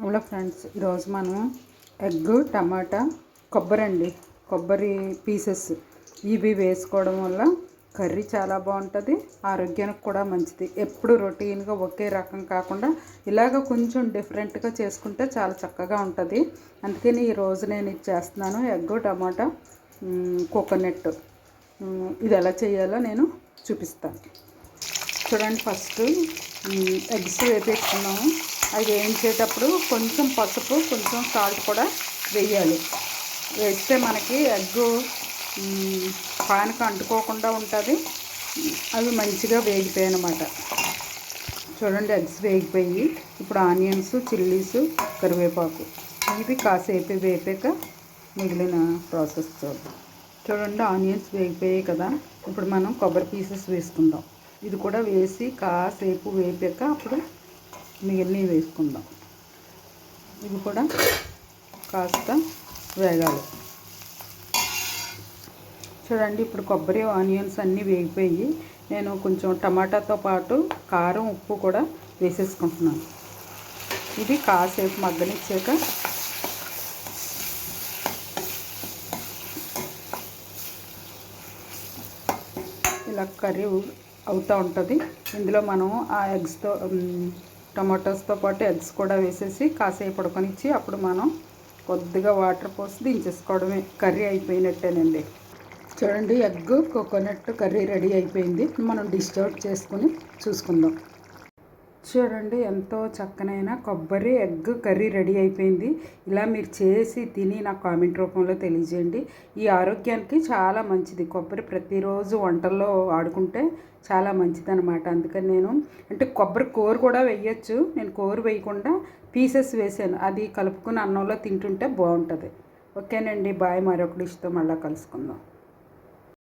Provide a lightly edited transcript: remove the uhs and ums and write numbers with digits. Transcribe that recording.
Hello friends, ఈరోజు మనం egg, టమాటా, కొబ్బరి పీసెస్ ఇవి వేసుకోవడం వల్ల కర్రీ చాలా బాగుంటుంది, ఆరోగ్యానికి కూడా మంచిది. ఎప్పుడు రొటీన్గా ఒకే రకం కాకుండా ఇలాగ కొంచెం డిఫరెంట్గా చేసుకుంటే చాలా చక్కగా ఉంటుంది. అందుకని ఈరోజు నేను ఇది చేస్తున్నాను, ఎగ్, టమాటా, కోకోనట్. ఇది ఎలా చేయాలో నేను చూపిస్తాను. చూడండి, ఫస్ట్ ఎగ్స్ వేపేసుకున్నాము. అవి వేయించేటప్పుడు కొంచెం పసుపు, కొంచెం సాల్ట్ కూడా వేయాలి. వేస్తే మనకి ఎగ్గు పాన్కి అంటుకోకుండా ఉంటుంది. అవి మంచిగా వేగిపోయాయి అన్నమాట. చూడండి, ఎగ్స్ వేగిపోయి ఇప్పుడు ఆనియన్స్, చిల్లీస్, కరివేపాకు ఇవి కాసేపు వేపాక మిగిలిన ప్రాసెస్ చూద్దాం. చూడండి, ఆనియన్స్ వేగిపోయాయి కదా. ఇప్పుడు మనం కొబ్బరి పీసెస్ వేసుకుందాం. ఇది కూడా వేసి కాసేపు వేపాక అప్పుడు మిగిలినవి వేసుకుందాం. ఇవి కూడా కాస్త వేగాలి. చూడండి, ఇప్పుడు కొబ్బరి, ఆనియన్స్ అన్నీ వేగిపోయి నేను కొంచెం టమాటాతో పాటు కారం, ఉప్పు కూడా వేసేసుకుంటున్నాను. ఇది కాసేపు మగ్గనిచ్చాక ఇలా కర్రీ అవుతూ ఉంటుంది. ఇందులో మనం ఆ ఎగ్స్తో టమాటోస్తో పాటు ఎగ్స్ కూడా వేసేసి కాసేపు ఉడకనిచ్చి అప్పుడు మనం కొద్దిగా వాటర్ పోసి దించేసుకోవడమే. కర్రీ అయిపోయినట్టేనండి. చూడండి, ఎగ్ కోకోనట్ కర్రీ రెడీ అయిపోయింది. మనం డిష్ అవుట్ చేసుకుని చూసుకుందాం. చూడండి, ఎంతో చక్కనైన కొబ్బరి ఎగ్ కర్రీ రెడీ అయిపోయింది. ఇలా మీరు చేసి తిని నాకు కామెంట్ రూపంలో తెలియజేయండి. ఈ ఆరోగ్యానికి చాలా మంచిది. కొబ్బరి ప్రతిరోజు వంటల్లో వాడుకుంటే చాలా మంచిది అనమాట. అందుకని నేను కొబ్బరి కూర కూడా వేయచ్చు. నేను కూర వేయకుండా పీసెస్ వేసాను. అది కలుపుకుని అన్నంలో తింటుంటే బాగుంటుంది. ఓకేనండి, బాయ్. మరొక డిష్తో మళ్ళీ కలుసుకుందాం.